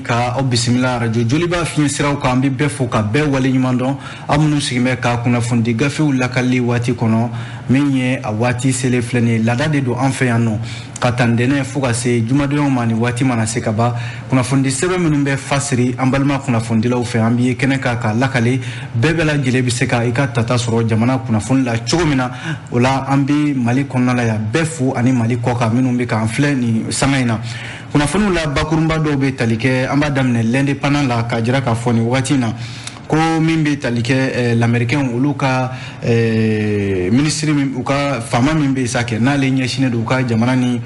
ka o bisimila radio joliba fiɲɛ siraw kan bi bɛɛ fo ka bɛɛ wale ɲuman dɔn aw minnu sigimɛ ka kunnafoni gafew lakali waati kɔnɔ min ye a waati sele filɛ nin ye laada de don an fɛ yan nɔ ka tandɛnɛ fo ka se jumadonyaw ma ni waati mana se ka ban kunnafoni sɛbɛn minnu bɛ fasiri an balima kunnafonidilaw fɛ an bi kɛnɛ ka lakale bɛɛ bɛɛ lajɛlen bɛ se ka i ka tata sɔrɔ jamana kunnafoni la cogo min na o la an bi Mali kɔnɔna la yan bɛɛ fo ani Mali kɔ kan minnu bɛ k'an filɛ ni sanga in na kunnafoniw la bakurunba dɔw bɛ tali kɛ an b'a daminɛ l'indépendant la ka jira k'a fɔ nin wagati in na ko min bɛ tali kɛ l'américain olu ka ministre min u ka faama min bɛ sa kɛ n'ale ɲɛsinnen don u ka jamana ni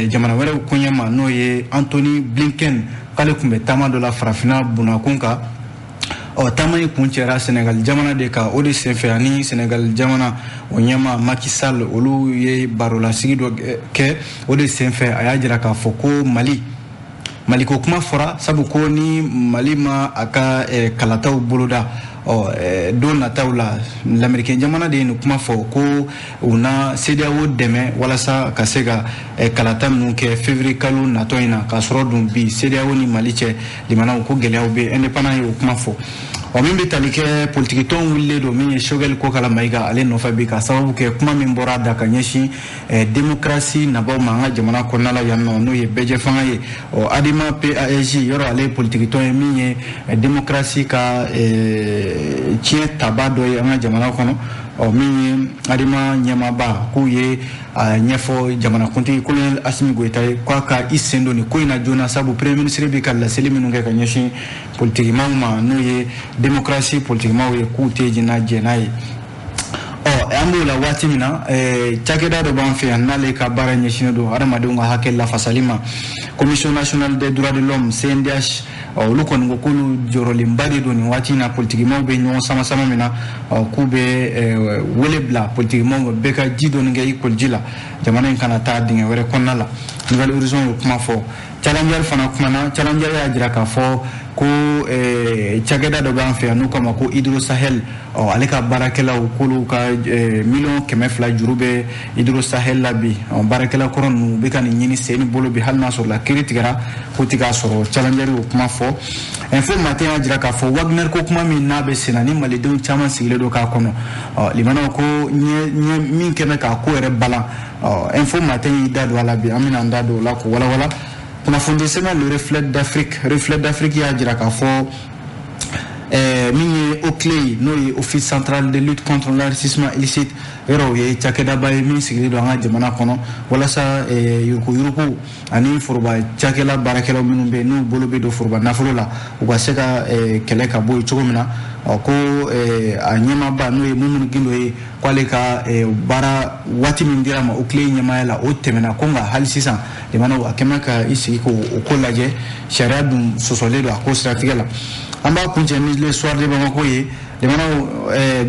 jamana wɛrɛw koɲɛ ma n'o ye Anthony Blinken k'ale tun bɛ taama dɔ la farafinna bunakun kan taama in kun cɛra Sénégal jamana de kan o de senfɛ ani Sénégal jamana o ɲɛma Macky Sall olu ye barolasigi dɔ kɛ o de senfɛ a y'a jira k'a fɔ ko Mali ko kuma fɔra sabu ko ni Mali ma a ka kalataw boloda don nataw la l'américain jamana de ye nin kuma fɔ ko u na CEDEAO dɛmɛ walasa ka se ka kalata minnu kɛ février kalo natɔ in na k'a sɔrɔ dun bi CEDEAO ni Mali cɛ limanaw ko gɛlɛyaw bɛ indépendant ye o kuma fɔ min bɛ tali kɛ politique tɔn wililen don min ye Choguel Kokala Mayiga ale nɔfɛ bi ka sababu kɛ kuma min bɔra da ka ɲɛsin démocratie nabaw ma an ka jamana kɔnɔna la yan nɔ n'o ye bɛɛjɛ fanga ye Adima PAEJ yɔrɔ ale ye politique tɔn ye min ye démocratie ka tiɲɛ taba dɔ ye an ka jamana kɔnɔ min ye Adima ɲɛmaaba k'u ye a ɲɛfɔ jamanakuntigi colonel Assimi Goïta ye k'a ka i sen don nin ko in na joona sabu premier ministre bɛ ka laseli minnu kɛ ka ɲɛsin politikimaw ma n'o ye démocratie politikimaw ye k'u tɛ jɛna n'a ye an b'o la waati min na cakɛda dɔ b'an fɛ yan n'ale ka baara ɲɛsinnen don adamadenw ka hakɛ lafasali ma commission nationale des droits de l'homme CNDH olu kɔni ko k'olu jɔrɔlenba de don nin waati in na politikimaw bɛ ɲɔgɔn sama min na k'u bɛ wele bila politikimaw bɛɛ ka ji dɔɔni kɛ i koliji la jamana in kana taa dingɛ wɛrɛ kɔnɔna la Nouvelle Horizon y'o kuma fɔ Challenger fana kumana Challenger y'a jira k'a fɔ ko cakɛda dɔ b'an fɛ yan n'u kama ko Hydro Sahel ale ka baarakɛlaw k'olu ka miliyɔn 200 juru bɛ Hydro Sahel la bi baarakɛla kɔrɔ ninnu bɛ ka nin ɲini sen ni bolo bi hali n'a sɔrɔ la kiiri tigɛra ko ti k'a sɔrɔ Challenger y'o kuma fɔ Info Matin y'a jira k'a fɔ Wagner ko kuma min n'a bɛ sen na ni malidenw caman sigilen don k'a kɔnɔ limanaw ko min kɛmɛ k'a ko yɛrɛ balan Info Matin y'i da don a la bi an bɛna an da don o la k'o walawala kunnafoni sɛbɛn le reflet d'Afrique y'a jira k'a fɔ min ye OCLEI n'o ye Office central de lutte contre l'enrichissement illicite yɔrɔ o ye cakɛdaba ye min sigilen don an ka jamana kɔnɔ walasa yuruku ani foroba cakɛla baarakɛlaw minnu bɛ n'u bolo bɛ don foroba nafolo la u ka se ka kɛlɛ ka bɔ yen cogo min na ko a ɲɛmaaba n'o ye Mumuni Gindo ye k'ale ka baara waati min dira ma OCLEI ɲɛmaaya la o tɛmɛna ko nka hali sisan limanaw a kɛmɛ ka i sigi k'o ko lajɛ sariya dun sɔsɔlen don a ko siratigɛ la an b'a kuncɛ ni le soir de Bamako ye limanaw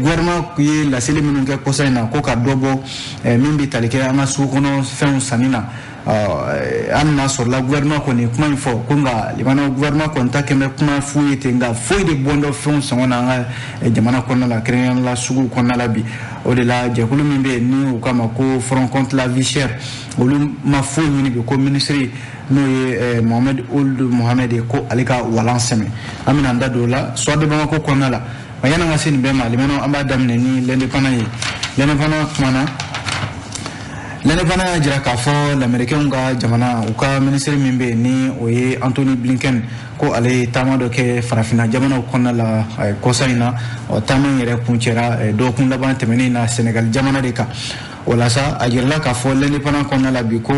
gouvernement ye laseli minnu kɛ kɔsa in na ko ka dɔ bɔ min bɛ tali kɛ an ka sugu kɔnɔ fɛnw sanni na an n'a sɔrɔla gouvernement kɔni kuma in fɔ ko nka limanaw gouvernement kɔni ta kɛmɛ kuma foyi ye ten nka foyi de bɔndɔ fɛnw sɔngɔ na an ka jamana kɔnɔna la kɛrɛnkɛrɛnnenya la suguw kɔnɔna la bi o de la jɛkulu min bɛ yen ni u kama ko front contre la vie chère olu ma foyi ɲini bi ko ministre n'o ye Mohamed Ould Mohamed ye ko ale ka walan sɛmɛ an bɛna an da don o la soir de Bamako kɔnɔna la yanni an ka se nin bɛɛ ma limanaw an b'a daminɛ ni l'indépendant ye l'indépendant kumana l'indépendant y'a jira k'a fɔ l'américain ka jamana u ka ministre min bɛ yen ni o ye Anthony Blinken ko ale ye taama dɔ kɛ farafinna jamanaw kɔnɔna la kɔsa in na taama in yɛrɛ kun cɛra dɔgɔkun laban tɛmɛnen na Sénégal jamana de kan o la sa a jirala k'a fɔ l'indépendant kɔnɔna la bi ko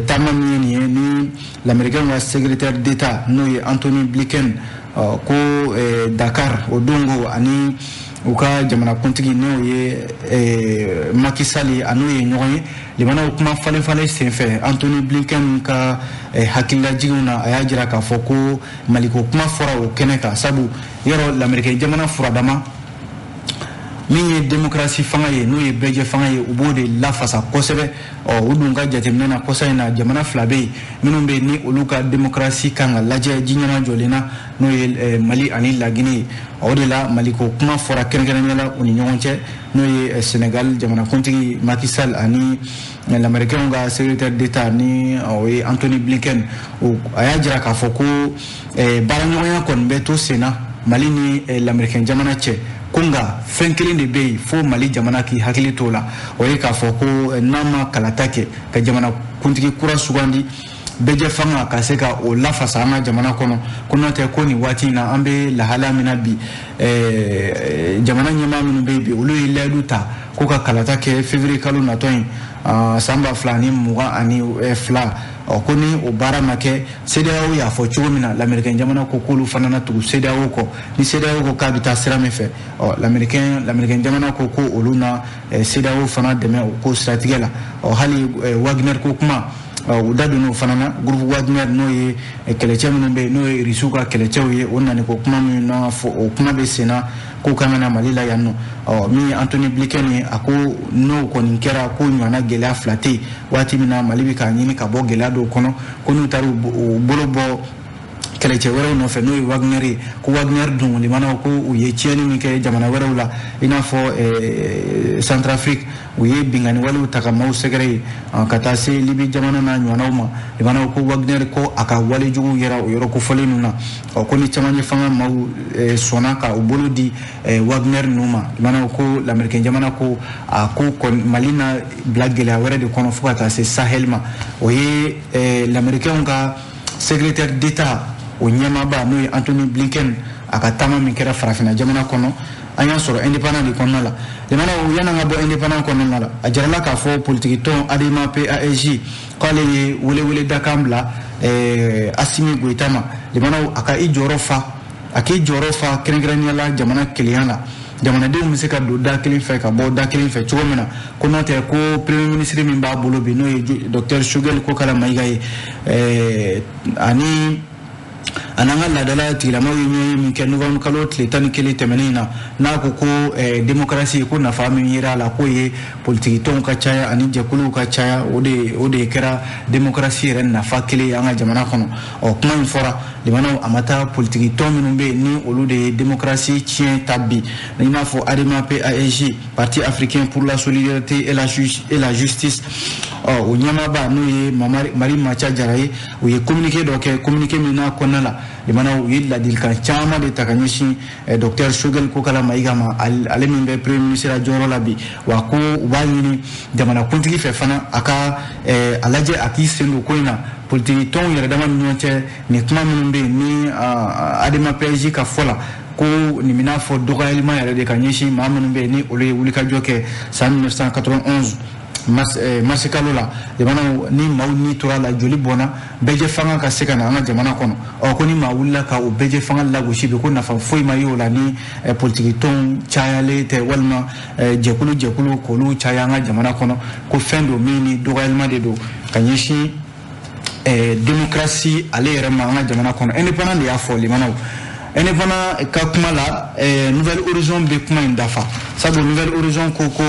taama min ye nin ye ni l'américain ka secrétaire d'État n'o ye Anthony Blinken ko Dakar o dongo ani u ka jamanakuntigi n'o ye Macky Sall a n'o ye ɲɔgɔn ye limanaw kuma falen senfɛ Anthony Blinken ka hakililajiginw na a y'a jira k'a fɔ ko Maliko kuma fɔra o kɛnɛ kan sabu yɔrɔ l'américain jamana furadama min ye démocratie fanga ye n'o ye bɛɛjɛ fanga ye u b'o de lafasa kosɛbɛ u dun ka jateminɛ na kɔsa in na jamana fila bɛ yen minnu bɛ ni olu ka démocratie kan ka lajɛ ji ɲɛma jɔlen na n'o ye Mali ani Laginɛ ye o de la Maliko kuma fɔra kɛrɛnkɛrɛnnenya la u ni ɲɔgɔn cɛ n'o ye Sénégal jamanakuntigi Macky Sall ani l'américain ga secrétaire d'état ni Anthony Blinken aya jira ka foko baranyoya kon beto sena Mali ni l'américain jamana che kunga fenkelen de bey fo Mali jamana ki hakili tola ka foko nama kalatake ka jamana kuntigi kura sugandi beje fanga ka se ka o la fasanga jamana kono kunna te ko ni wati na ambe la hala mina bi jamana nyama minu baby ulu ile duta ko ka kalata ke février kalu na toyin samba flani muga ani fla ko ni o bara make CEDEAO ya fo chumina l'américain jamana ko kulu fanana tu CEDEAO ko ni CEDEAO ko ka bita sira me fe l'américain jamana ko oluna CEDEAO fana deme ko stratégie la hali Wagner ko kuma udadu no fanana groupe Wagner no ye keleche mbe no ye risuka keleche ye onani ko kuma na fo kuma be sena ko kamana malila yanno mi Anthony Blinken ako no ko ninkera ko nyana gela flate wati mina malibi ka nyini ka bo gela do kono kono taru bolobo keleche wera no fe no Wagner ko Wagner dum limana ko ye chiani mi ke jamana wera ula ina fo Centrafrique uye bingani wali utaka mau segere kata se libi jamana na nywana uma limana ko Wagner ko aka wali jugu yera yoro ko fole nuna ko ni chamanye fanga mau sona ka ubolo di Wagner numa limana ko l'américain jamana ko ko malina blagela wera de kono fukata se Sahelma uye l'américain ka secrétaire d'état o nyama ba no Anthony Blinken aka tama min kera farafina jamana kono anya soro indépendant di kono la limana yana ngabo indépendant kono la ajarala ka fo politique ton adima PAEJ kale wele dakambla Assimi Goïtama limana aka ijoro fa krengrania la jamana kiliana jamana de mu se ka do da kilin fe ka bo da kilin fe chomena kono te ko premier ministre min ba bolo bi no docteur Shugel ko kala maigaye ani ananga la dala tilama yinyo min ke nouveau kalot le tan kele temenina na ko démocratie ko na fami yira la ko ye politique ton ka chaya ani jakulu ka chaya ode kera démocratie ren na fakile anga jamana kono o kuma infora limana amata politique ton minumbe ni olude démocratie tient tabi na fo adema PAEJ parti africain pour la solidarité et la justice o nyama ba no ye mari macha jaraye o ye communiquer donc communiquer mina konala limana yilla dilka chama de takanyishi docteur Shugel ko kala maigama alemimbe premier ministre Joro Labi wa ko ubanyini jamana kuntigi fe fana aka alaje akisendo koina politique ton yere dama nyonte ni kuma mumbe ni adema PAEJ ka fola ko ni mina fo dogailima yere de kanyishi mamumbe ni ole wulika joke 1991 Marsikalola jamana ni mauni tora la joli bona beje fanga ka sekana anga jamana kono ko ni mawulla ka o beje fanga la go shibe ko na fa foi mayo la ni politique ton chayale te walma jekulu ko lu chaya anga jamana kono ko fendo mini dogalma de do kanyishi démocratie ale rema anga jamana kono indépendant ya fo limana indépendant ka kuma la nouvelle horizon be kuma indafa sabu nouvelle horizon koko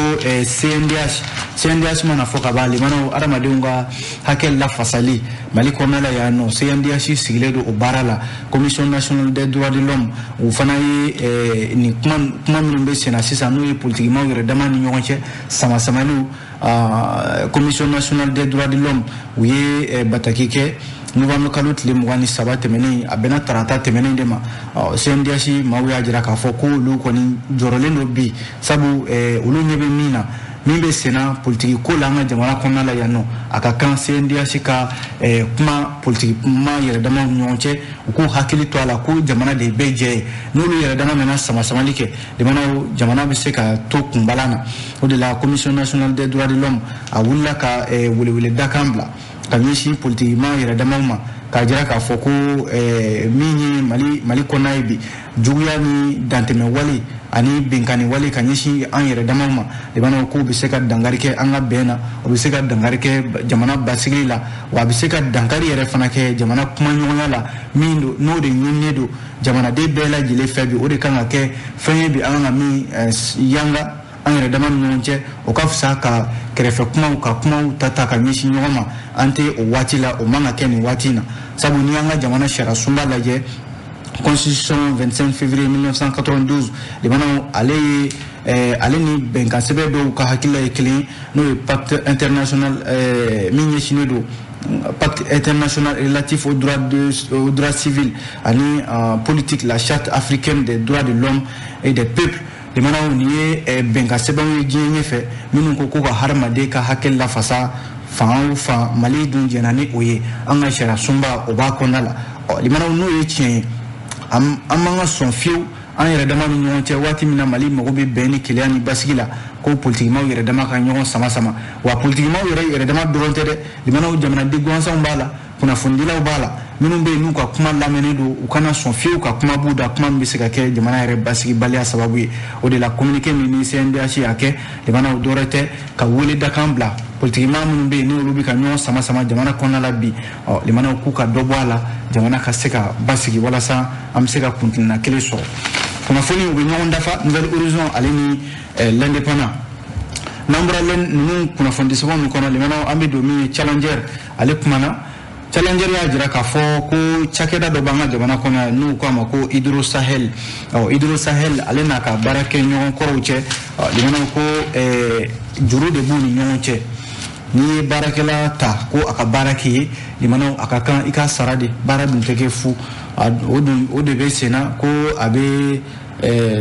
CNDH mana foka bali mana arama deunga hakel la fasali mali konala ya no CNDH sigile do obarala commission nationale des droits de l'homme ou fanayi ni kuma mbe sena sisa no politique ma yere damani nyonche sama lu commission nationale des droits de l'homme uye batakike nous allons calouter les moines sabat temeni abena tarata temeni dema CNDH mawya jira ka foko lu koni jorolendo bi sabu ulu nyebe mina mimbe sena politique ko langa jamana konna la yano aka kan CNDH ka kuma politique ma yere dama nyonche ko hakili to ala ko jamana de beje nulu yere dama mena sama like de mana jamana be se ka to kumbalana o de la commission nationale des droits de l'homme a wulla ka wule dakambla kamishi politique ma yere dama ma ka jira ka foko mini mali konaibi juguya ni danteme wali ani binkani wali kanyishi an yere dama ma de bana ko bi se ka dangarike an ga bena o bi se ka dangarike jamana basigili la wa bi se ka dankari yere fana ke jamana kuma nyonya la mindo no de nyinne do jamana de bela jile febi o de kan ke fanye bi an ga mi yanga an yere dama nyonche o ka fusa ka kerefe kuma ka kuma tata ka nyishi nyoma ante o wati la o manga keni watina sabu ni anga jamana shara sumba laje constitution 25 février 1992 les bana allé ale ni bɛnkan sɛbɛn dɔw ka hakilila ye kelen n'o ye pacte international min ɲɛsinnen do pacte international relatif aux droits civils ani politique, la charte africaine des droits de l'homme et des peuples. Limana ni ye bɛnkan sɛbɛnw ye diɲɛ ɲɛfɛ minnu ko ka hadamaden ka hakɛ lafasa fan o fan Mali dun jɛna ni o ye an ka sariya sunba o b'a kɔnɔna la. Limana n'o ye tiɲɛ ye an man ka sɔn fiyewu an yɛrɛ dama ni ɲɔgɔn cɛ waati min na Mali mago bɛ bɛn ni keleya ni basigi la ko politikimaw yɛrɛ dama ka ɲɔgɔn sama wa politikimaw yɛrɛ dama dɔrɔn tɛ dɛ limanaw jamanaden gansanw b'a la kunnafonidilaw b'a la minnu bɛ yen n'u ka kuma lamɛnnen don u kana sɔn fiyewu ka kuma b'u da kuma min bɛ se ka kɛ jamana yɛrɛ basigibaliya sababu ye o de la communiqué min ni CNDH y'a kɛ limanaw dɔrɔn tɛ ka wele dakan bila politikimaa minnu bɛ yen n'olu bɛ ka ɲɔgɔn sama jamana kɔnɔna la bi limanaw k'u ka dɔ bɔ a la jamana ka se ka basigi walasa an bɛ se ka kuntilenna kelen sɔrɔ. Kunnafoni u bɛ ɲɔgɔn dafa Nouvelle Horizon ale ni l'Indépendant n'an bɔra ninnu kunnafoni sɛbɛnw min kɔnɔ limanaw an bɛ don min ye Challenger ale kumana Challenger y'a jira k'a fɔ ko cakɛda dɔ b'an ka jamana kɔnɔ n'u k'a ma ko Hydro Sahel ale n'a ka baara kɛ ɲɔgɔn kɔrɔw cɛ limanaw ko juru de b'u ni ɲɔgɔn cɛ n'i ye baarakɛla ta ko a ka baara k'i ye limanaw a ka kan i ka sara de baara dun tɛ kɛ fu o de bɛ senna ko a bɛ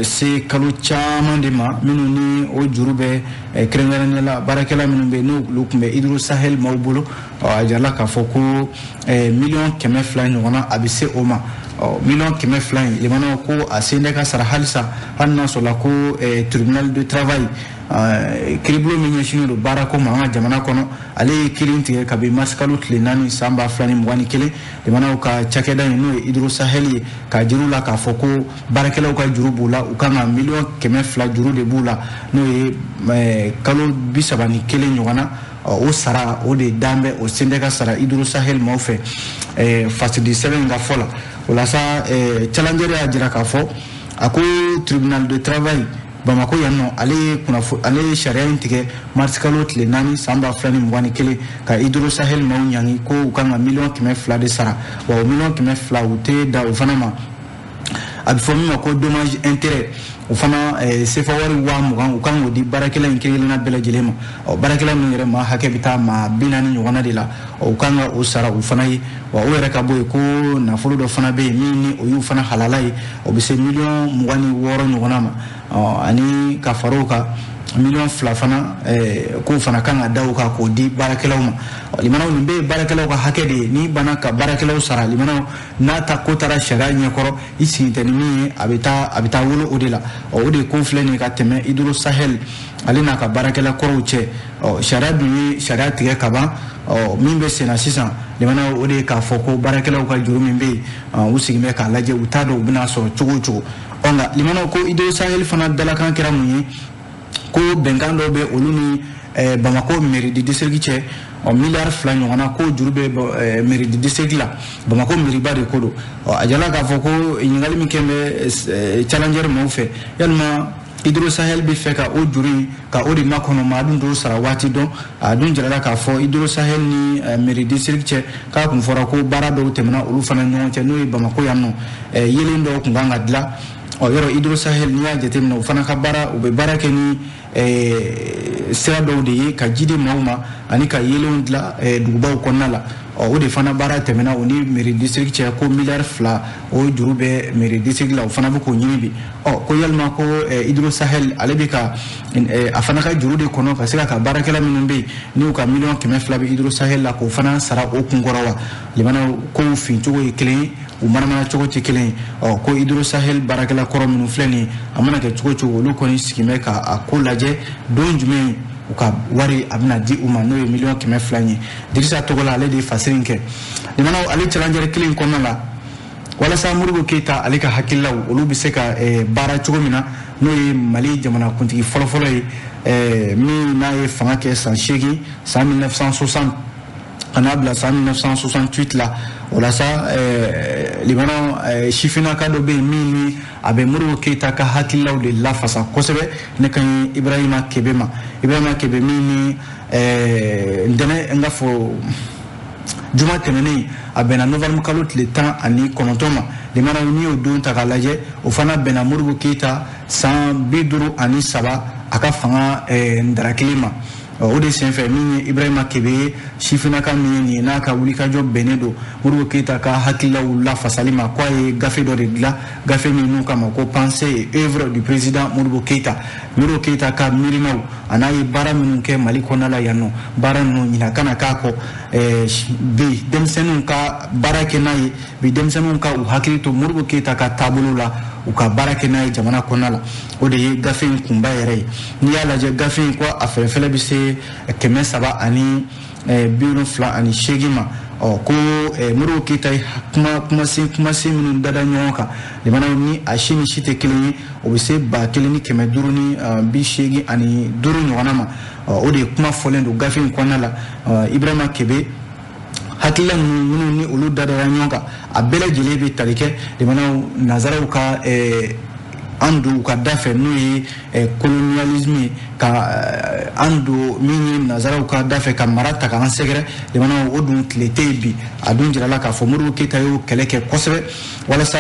se kalo caman de ma minnu ni o juru bɛ kɛrɛnkɛrɛnnenya la baarakɛla minnu bɛ n'olu tun bɛ Hydro Sahel maaw bolo a jirala k'a fɔ ko miliyɔn 200 ɲɔgɔnna a bɛ se o ma miliyɔn 200 in limanaw ko a sen tɛ ka sara halisa hali n'a sɔrɔla ko tribunal de travail kiribulon min ɲɛsinnen don baara ko ma an ka jamana kɔnɔ ale ye kiiri tigɛ kabi mars kalo tile 4 san 2021 limanaw ka cakɛda in n'o ye Hydro Sahel ye k'a jir'u la k'a fɔ ko baarakɛlaw ka juru b'u la u kan ka miliyɔn 200 juru de b'u la n'o ye kalo 31 ɲɔgɔnna o sara o de dan bɛ o sen tɛ ka sara Hydro Sahel maaw fɛ fasidi sɛbɛn ka fɔ la o la sa Challenger y'a jira k'a fɔ a ko tribunal de travail Bamako yan nɔ ale ye sariya in tigɛ mars kalo tile 4 san 2021 ka Hydro Sahel maaw ɲangi ko u kan ka miliyɔn 200 de sara wa o miliyɔn 200 u tɛ da o fana ma a bɛ fɔ min ma ko dommage intérêt o fana sefa wari 20,000 u kan k'o di baarakɛla in kelen-kelenna bɛɛ lajɛlen ma baarakɛla min yɛrɛ ma hakɛ bɛ taa maa 40 ɲɔgɔnna de la u kan ka o sara u fana ye wa o yɛrɛ ka bɔ yen ko nafolo dɔ fana bɛ yen min ni o y'u fana halala ye o bɛ se miliyɔn 26 ɲɔgɔnna ma ani ka fara o kan miliyɔn 2 fana k'o fana kan ka da o kan k'o di baarakɛlaw ma limanaw nin bɛɛ ye baarakɛlaw ka hakɛ de ye n'i banna ka baarakɛlaw sara limanaw n'a ta ko taara sariya ɲɛkɔrɔ i sigi tɛ ni min ye a bɛ taa wolo o de la o de ko filɛ nin ka tɛmɛ Hydro Sahel ale n'a ka baarakɛla kɔrɔw cɛ sariya dun ye sariya tigɛ ka ban min bɛ senna sisan limanaw o de ye k'a fɔ ko baarakɛlaw ka juru min bɛ yen u sigin bɛ k'a lajɛ u t'a dɔn u bɛna sɔrɔ cogo o cogo nka limanaw ko Hydro Sahel fana dalakan kɛra mun ye ko bɛnkan dɔw bɛ olu ni Bamako mairie de district cɛ miliyari 2 ɲɔgɔnna ko juru bɛ mairie de district la Bamako mairiba de ko don a jala k'a fɔ ko ɲininkali min kɛ bɛ Challenger maaw fɛ yalima Hydro Sahel bɛ fɛ ka o juru in ka o de makɔnɔ maa dun t'o sara waati dɔn a dun jirala k'a fɔ Hydro Sahel ni mairie district cɛ k'a kun fɔra ko baara dɔw tɛmɛna olu fana ɲɔgɔn cɛ n'o ye Bamako yan nɔ yelen dɔw kun kan ka dilan yɔrɔ Hydro Sahel n'i y'a jateminɛ o fana ka baara u bɛ baara kɛ ni sira dɔw de ye ka ji di maaw ma ani ka yelenw dilan dugubaw kɔnɔna la o de fana baara tɛmɛna o ni mairie district cɛ ko miliyari 2 o juru bɛ mairie district la o fana bɛ k'o ɲini bi ko yalima ko Hydro Sahel ale bɛ ka a fana ka juru de kɔnɔ ka se ka baarakɛla minnu bɛ yen n'u ka miliyɔn 200 bɛ Hydro Sahel la k'o fana sara o kun kɔrɔ wa limanaw kow fin cogo ye kelen ye u manamana cogo tɛ kelen ye ko Hydro Sahel baarakɛla kɔrɔ minnu filɛ nin ye a mana kɛ cogo cogo olu kɔni sigin bɛ k'a ko lajɛ don jumɛn u ka wari a bɛna di u ma n'o ye miliyɔn 200 ye Dirisa Togola ale de ye fasiri in kɛ limanaw ale Challenger kelen kɔnɔna la walasa Modibo Keyita ale ka hakililaw olu bɛ se ka baara cogo min na n'o ye Mali jamanakuntigi fɔlɔfɔlɔ ye min n'a ye fanga kɛ san 8 san 1960 ka n'a bila san 1968 la o la sa limanaw sifinaka dɔ bɛ yen min ni a bɛ Modibo Keyita ka hakililaw de lafasa kosɛbɛ ne ka ɲi Ibrahima Kebe ma Ibrahima Kebe min ni ntɛnɛn n ka fɔ juma tɛmɛnen a a bɛnna novembre kalo tile 19 ma limana ni o don ta ka lajɛ o fana bɛnna Modibo Keita san 53 a ka fanga ndarakili ma o de senfɛ min ye Ibrahima Kebe sifinaka min ye n'a ka wulikajɔ bɛnnen don Modibo Keita ka hakililaw lafasali ma k'a ye gafe dɔ de dilan gafe min n'u kama ko pensée et œuvre du président Modibo Keita ka miirinaw a n'a ye baara minnu kɛ Mali kɔnɔna la yan nɔ baara ninnu ɲina kana k'a kɔ bi denmisɛnninw ka baara kɛ n'a ye bi denmisɛnninw ka u hakili to Modibo Keita ka taabolo la u ka baara kɛ n'a ye jamana kɔnɔna la o de ye gafe in kunba yɛrɛ ye n'i y'a lajɛ gafe in ko a fɛrɛfɛrɛ bɛ se 378 ma ko Modibo Keita kumasen minnu dada ɲɔgɔn kan limanaw ni a si ni si tɛ kelen ye o bɛ se 1585 ɲɔgɔnna ma o de ye kuma fɔlen don gafe in kɔnɔna la Ibrahima Kebe hakilila minnu ni olu dadara ɲɔgɔn kan a bɛɛ lajɛlen bɛ tali kɛ limanaw nazaraw ka an don u ka da fɛ n'o ye colonialisme ka an don min ye nazaraw ka da fɛ ka mara ta k'an sɛgɛrɛ limanaw o dun tile tɛ yen bi a dun jirala k'a fɔ Modibo Keita y'o kɛlɛ kɛ kosɛbɛ walasa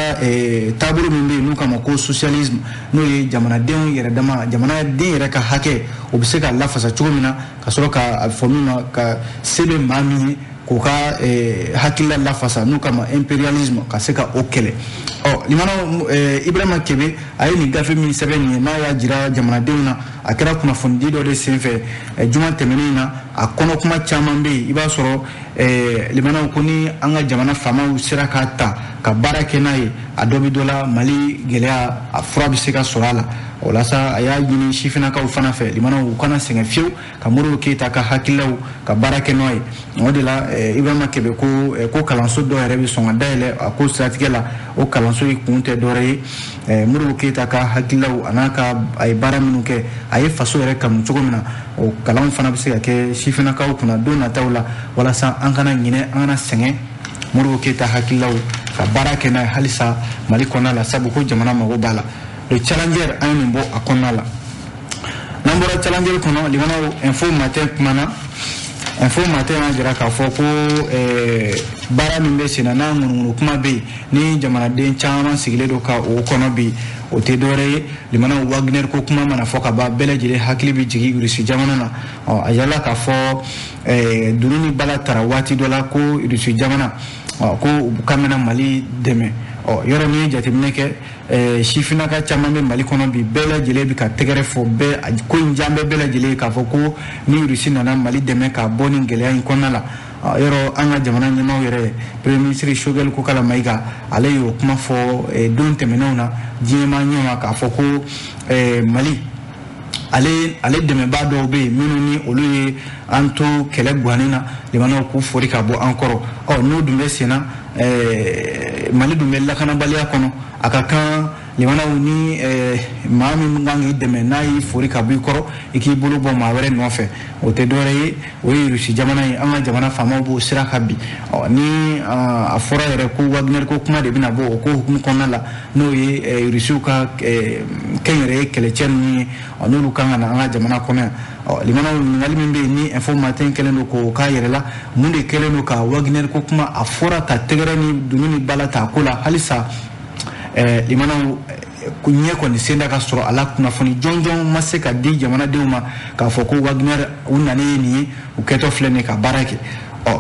taabolo min bɛ yen n'u kama ko socialisme n'o ye jamanadenw yɛrɛ dama jamanaden yɛrɛ ka hakɛ o bɛ se ka lafasa cogo min na ka sɔrɔ ka fɔ min ma ka se bɛ maa min ye k'u ka hakilila lafasa n'u kama impérialisme ka se ka o kɛlɛ limanaw Ibrahima Kebe a ye nin gafe min sɛbɛn nin ye n'a y'a jira jamanadenw na a kɛra kunnafonidi dɔ de senfɛ juma tɛmɛnen na a kɔnɔ kuma caman bɛ yen i b'a sɔrɔ limanaw ko ni an ka jamana faamaw sera k'a ta ka baara kɛ n'a ye a dɔ bɛ dɔ la Mali gɛlɛya a fura bɛ se ka sɔrɔ a la walasa a y'a ɲini sifinakaw fana fɛ limanaw u kana sɛgɛn fiyewu ka Modibo Keita ka hakililaw ka baara kɛ n'o ye o de la Ibrahima Kebe ko kalanso dɔ yɛrɛ bɛ sɔn ka dayɛlɛ a ko siratigɛ la o kalanso in kun tɛ dɔwɛrɛ ye Modibo Keita ka hakililaw a n'a ka a ye baara minnu kɛ a ye faso yɛrɛ kanu cogo min na o kalanw fana bɛ se ka kɛ sifinakaw kunna don nataw la walasa an kana ɲinɛ an kana sɛgɛn Modibo Keita hakililaw ka baara kɛ n'a ye halisa Mali kɔnɔna la sabu ko jamana mago b'a la le challenger an ye nin bɔ a kɔnɔna la n'an bɔra challenger kɔnɔ limanaw info matin kumana info matin y'a jira k'a fɔ ko baara min bɛ sen na n'a ŋunuŋunu kuma bɛ yen ni jamanaden caman sigilen don ka o kɔnɔ bi o tɛ dɔwɛrɛ ye limanaw Wagner ko kuma mana fɔ ka ban bɛɛ lajɛlen hakili bɛ jigin Irisi jamana na a yala k'a fɔ dunu ni bala tara waati dɔ la ko Irisi jamana ko u ka mɛna Mali dɛmɛ yɔrɔ ni ye jateminɛ kɛ sifinaka caman bɛ Mali kɔnɔ bi bɛɛ lajɛlen bɛ ka tɛgɛrɛ fɔ bɛɛ ko in jan bɛɛ lajɛlen k'a fɔ ko ni Irisi nana Mali dɛmɛ k'a bɔ nin gɛlɛya in kɔnɔna la yɔrɔ an ka jamana ɲɛmaaw yɛrɛ premier ministre Choguel Kokala Mayiga ale y'o kuma fɔ don tɛmɛnenw na diɲɛmaa ɲɛma k'a fɔ ko Mali ale dɛmɛbaa dɔw bɛ yen minnu ni olu ye an to kɛlɛ guwanin na limanaw k'u fori ka bɔ an kɔrɔ n'o dun bɛ sen na Mali dun bɛ lakanabaliya kɔnɔ a ka kan limanaw ni maa min kan k'i dɛmɛ n'a y'i fori ka bɔ i kɔrɔ i k'i bolo bɔ maa wɛrɛ nɔfɛ o tɛ dɔwɛrɛ ye o ye Irisi jamana ye an ka jamana faamaw b'o sira kan bi ni a fɔra yɛrɛ ko Wagner ko kuma de bɛna bɔ o ko hukumu kɔnɔna la n'o ye Irisiw ka kɛnyɛrɛye kɛlɛcɛ ninnu ye n'olu kan ka na an ka jamana kɔnɔ yan limanaw ɲininkali min bɛ yen ni info matin kɛlen don k'o k'a yɛrɛ la mun de kɛlen don ka Wagner ko kuma a fɔra ka tɛgɛrɛ ni dunu ni bala ta ko la halisa limanaw ɲɛ kɔni senda ka sɔrɔ a la kunnafoni jɔnjɔn ma se ka di jamanadenw ma k'a fɔ ko Wagner u nalen ye nin ye u kɛtɔ filɛ nin ye ka baara kɛ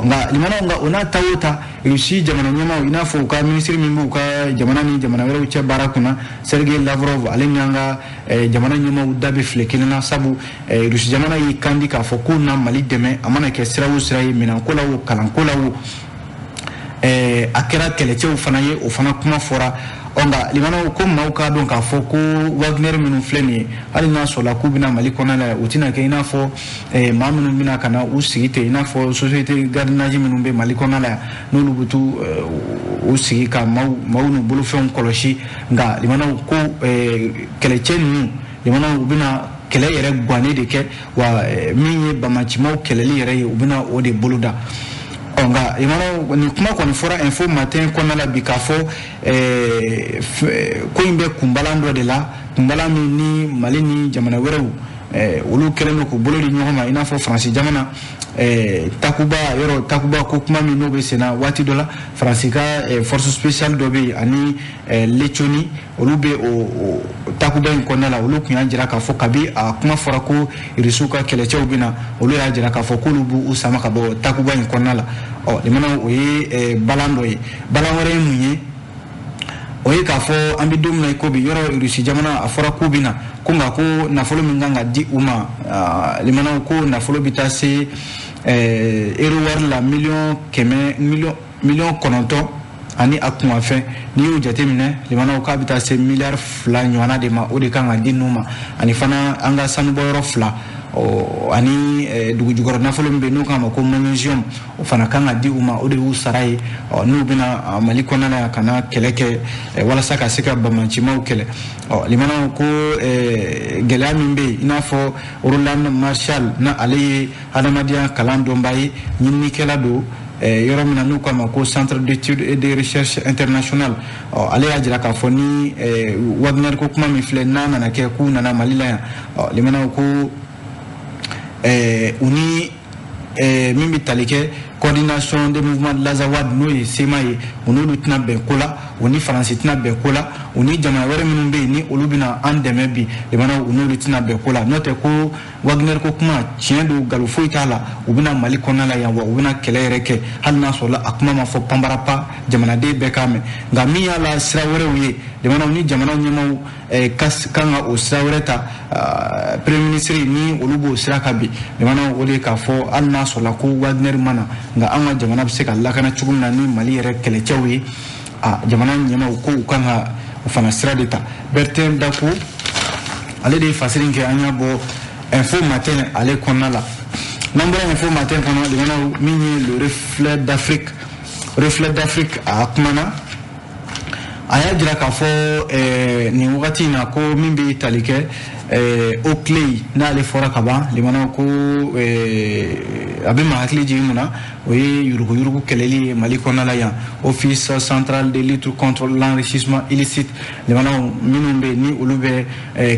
nka limanaw nka o n'a ta o ta Irisi jamana ɲɛmaaw i n'a fɔ u ka minisiri min b'u ka jamana ni jamana wɛrɛw cɛ baara kunna Sergei Lavrov ale ni an ka jamana ɲɛmaaw da bɛ file kelen na sabu Irisi jamana y'i kan di k'a fɔ k'u na Mali dɛmɛ a mana kɛ sira o sira ye minɛnko la o kalanko la o a kɛra kɛlɛcɛw fana ye o fana kuma fɔra nka limanaw ko maaw k'a dɔn k'a fɔ ko Wagner minnu filɛ nin ye hali n'a sɔrɔla k'u bɛna Mali kɔnɔna la u tɛna kɛ i n'a fɔ maa minnu bɛna ka na u sigi ten i n'a fɔ société gardiennage minnu bɛ Mali kɔnɔna la yan n'olu bɛ t'u u sigi ka maaw n'u bolofɛnw kɔlɔsi nka limanaw ko kɛlɛcɛ ninnu limanaw u bɛna kɛlɛ yɛrɛ guwanen de kɛ wa min ye bamacimaw kɛlɛli yɛrɛ ye u bɛna o de boloda nka limanaw nin kuma kɔni fɔra info matin kɔnɔna la bi k'a fɔ ko in bɛ kunbalan dɔ de la kunbalan min ni Mali ni jamana wɛrɛw olu kɛlen don k'u bolo di ɲɔgɔn ma i n'a fɔ Faransi jamana takuba yoro takuba ko kuma mi no be sena wati dola fransika force spéciale dobe ani lechoni olube o takuba in konala olu kun jira ka fo kabi a kuma fora ko irisuka kelechew bina olu ya jira ka fo ko lubu usama ka bo takuba in konala limana o ye balando ye balawore munye o ye ka fo ambi domna ko bi yoro irusi jamana afora ko bina ko ngako nafolo minganga di uma limana ko nafolo bitase war la million kononto ani akuma fe ni yo jatemine limana ko bitase milliard fla nywana de ma o de kanga di numa ani fana anga sanu boyoro fla ani dugu jugoro nafolo mbe no kama ko magnesium o fana kanga di uma o de usarai no bina malikona na kana keleke wala saka sika bamanchima o kele limana ko gelami mbe inafo Roland Marshall na ali hadamadia kalando mbayi nyinni kela do yoro mina no kama ko centre d'études et de recherche international ali ajira ka foni Wagner ko kuma mi fle na na ke ku na malila limana ko uni mimi talike coordination des mouvements de l'Azawad no semaye onu lutna be kola oni France tna be kola oni jama wore minumbe ni olubina andeme bi le mana onu lutna be kola note ko Wagner ko kuma tiendo galufo itala ubina mali konala ya wa ubina kelereke halna sola akuma ma fo pambarapa jamana de be kame ngami ala srawore wi le mana oni jamana nyama kas kanga o srawreta premier ministre ni olubo srakabi le mana ole ka fo alna sola ko Wagner mana nga anga jamana bise ka lakana chugumna ni mali yere kelechewi jamana nyama ko ukanga ufana stradita Bertin Daku ale de fasirin ke anya bo info matin ale konala nombre info matin kono de mana minye le reflet d'Afrique a akmana aya jira ka fo ni wakati na ko mimbi talike Oakley na ale fora kaba limana ko abima hakli jimuna oye yurugu keleli malikona la ya office central de lutte contre l'enrichissement illicite limana minumbe ni ulube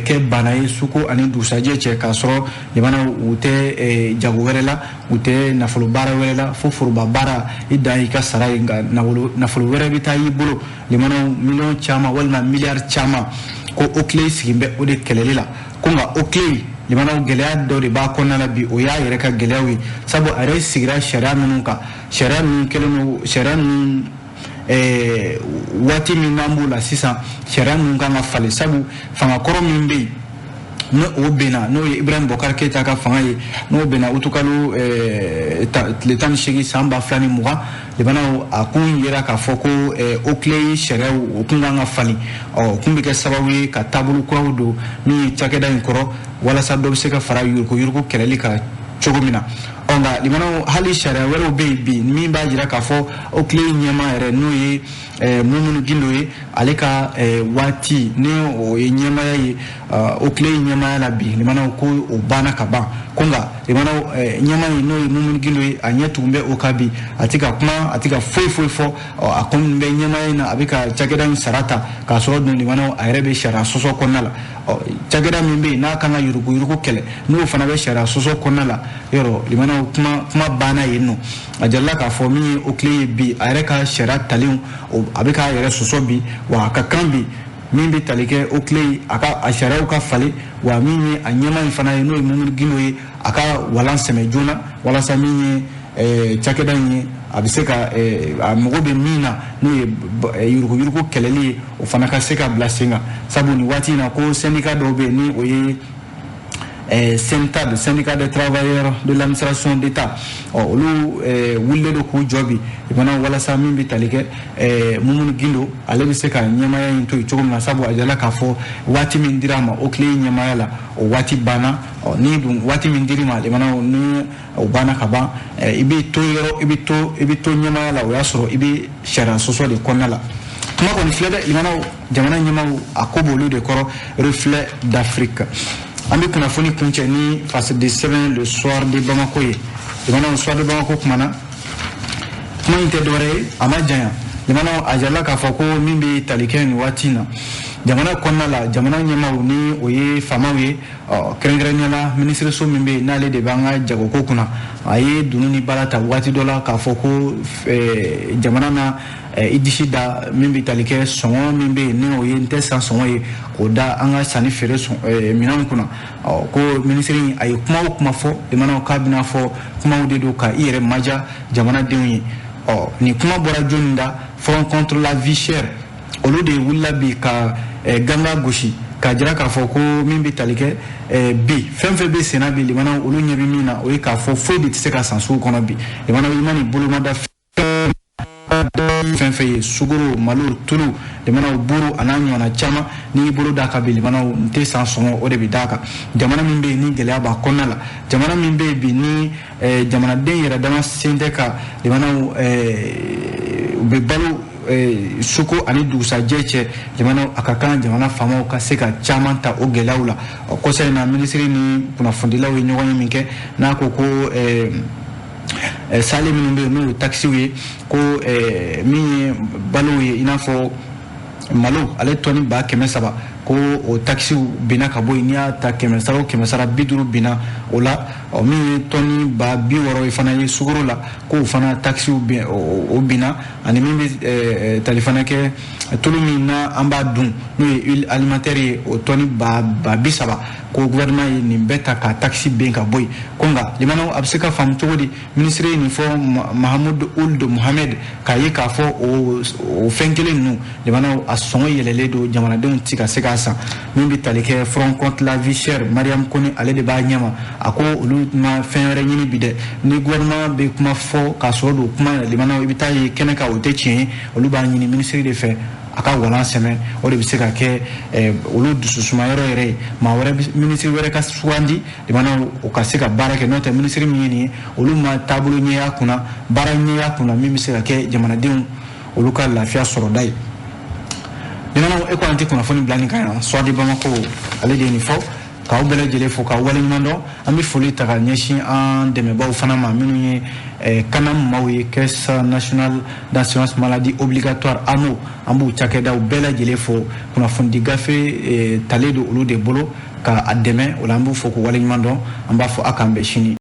ke banaye suko ani dusaje che kasro limana ute jagowerela ute nafulu bara werela fofuru bara idai ka sarai nga nafulu were bitayi bulo limana million chama wala milliard chama ko Oakley sigimbe ode kelelela kunga Oakley limana gelea do de ba konna bi o ya yere ka gelewi sabo are sigira sharia nunka sharia nun keleno sharia nun wati minambula sisa sharia nunka na fale sabu fanga koro mimbe no obena no Ibrahim Bokar Keita ka fanga yi no bena utukalu letan shigi samba flani muga libana akun yera ka foko Oakley sharia okunga nga fali kumbe ke sababu ka tabulu ko do ni chakeda inkoro wala sabdo se ka fara yurko keleli ka chogomina onga limana hali sharia wero baby mi ba jira ka fo Oakley nyama ere no yi mumunu gindoye aleka wati ne o nyama yi Oakley nyama la bi limana ko obana kaba konga limana nyama yi no mumunu gindoye anyetumbe okabi atika fo akombe nyama yi na abika chageda sarata ka so do limana ayrebe shara soso konala chageda mimbe na kanga yuruko kele no fana be shara soso konala yoro limana kuma bana yino ajalla ka fo mi Oakley bi ayreka shara talion abika yere soso bi wa kakambi mimbi talike Oakley aka ashara ka fali wa mimi anyama ifana no mumunu ginoye aka walan seme jona wala sami chakeda ni abiseka amogobe mina no yuruko keleli ofana ka seka blasinga sabu ni wati na ko syndicat dobe ni oye syndicat des travailleurs de l'administration d'État olu wulle do ko jobi ibana wala sami bi talike mumunu gindo ale bi seka nyama ya into ichogom na sabu ajala ka fo wati min dirama Oakley nyama yala o wati bana ni dum wati min dirima ibana ni o bana kaba ibi to yoro ibi to nyama yala o yasoro ibi shara soso de konala kuma ko ni flede ibana jamana nyama akobo lu de koro reflet d'Afrique ambi kuna foni kunche ni face de 7 le soir de Bamako ye demana le soir de Bamako kuma inte dore ama jaya limana ajala ka fɔ ko min bɛ tali kɛ nin waati in na jamana kɔnɔna la jamana ɲɛmaaw ni o ye faamaw ye kɛrɛnkɛrɛnnenya la minisiriso min bɛ yen n'ale de b'an ka jagoko kunna a ye dunun ni baara ta waati dɔ la k'a fɔ ko jamana na i disi da min bɛ tali kɛ sɔngɔ min bɛ yen ni o ye n tɛ san sɔngɔ ye k'o da an ka sanni feere minɛnw kunna ko minisiri a ye kuma o kuma fɔ limana k'a bɛna fɔ kumaw de don ka i yɛrɛ maja jamanadenw ye ni kuma bɔra jɔnni da front contre la vie chère olu de wulila bi ka ganga gosi ka jira k'a fɔ ko min bɛ tali kɛ bi fɛn fɛn bɛ senna bi limana olu ɲɛ bɛ min na o ye k'a fɔ foyi de tɛ se ka san sugu kɔnɔ bi limana i ma nin bolomada fɛn fɛn ye sugoro malo tulu limanaw buru a n'a ɲɔgɔnna caman n'i bolo d'a kan bi limanaw n tɛ san sɔngɔ o de bɛ d'a kan jamana min bɛ yen ni gɛlɛya b'a kɔnɔna la jamana min bɛ yen bi ni jamanaden yɛrɛ dama sen tɛ ka limanaw u bɛ balo suko ani dugusajɛ cɛ jamana a ka kan jamana faamaw ka se ka caman ta o gɛlɛyaw la kɔsa in na minisiri ni kunnafonidilaw ye ɲɔgɔn ye min kɛ n'a ko ko sale minnu bɛ yen n'o ye taxiw ye ko min ye balow ye i n'a fɔ malo ale tɔni 300 ko o taxiw binna ka bɔ yen n'i y'a ta 100 o 150 binna o la min ye tɔni 60 ye fana ye sugaro la ko o fana taxiw o binna ani min bɛ tali fana kɛ tulu min na an b'a dun n'o ye huile alimentaire ye o tɔni 30 ko gouvernement ye nin bɛɛ ta ka taxi ben ka bɔ yen ko nka limanaw a bɛ se ka faamu cogo di ministre ye nin fɔ Mahamudu Ould Mohamed k'a ye k'a fɔ o fɛn kelen ninnu limanaw a sɔngɔ yɛlɛlen don jamanadenw ti ka se k'a san min bɛ tali kɛ front contre la vie chère Mariam Kone ale de b'a ɲɛma a ko olu ma fɛn wɛrɛ ɲini bi dɛ ni gouvernement bɛ kuma fɔ k'a sɔrɔ don kuma limanaw i bɛ taa ye kɛnɛ kan o tɛ tiɲɛ ye olu b'a ɲini ministre de fɛ a ka walan sɛmɛ o de bɛ se ka kɛ olu dususuma yɔrɔ yɛrɛ ye maa wɛrɛ minisiri wɛrɛ ka sugandi limanaw o ka se ka baara kɛ n'o tɛ minisiri min ye nin ye olu ma taabolo ɲɛya kunna baara ɲɛya kunna min bɛ se ka kɛ jamanadenw olu ka lafiya sɔrɔ da ye limanaw e ko an tɛ kunnafoni bila nin kan yan Suwadi Bamako ale de ye nin fɔ k'aw bɛɛ lajɛlen fo k'aw waleɲuman dɔn an bɛ foli ta ka ɲɛsin an dɛmɛbaaw fana ma minnu ye kanam maaw ye caisse nationale d'assurance maladie obligatoire ANO an b'u cakɛdaw bɛɛ lajɛlen fo kunnafoni gafe talen don olu de bolo ka a dɛmɛ o la an b'u fo k'u waleɲuman dɔn an b'a fɔ a k'an bɛn sini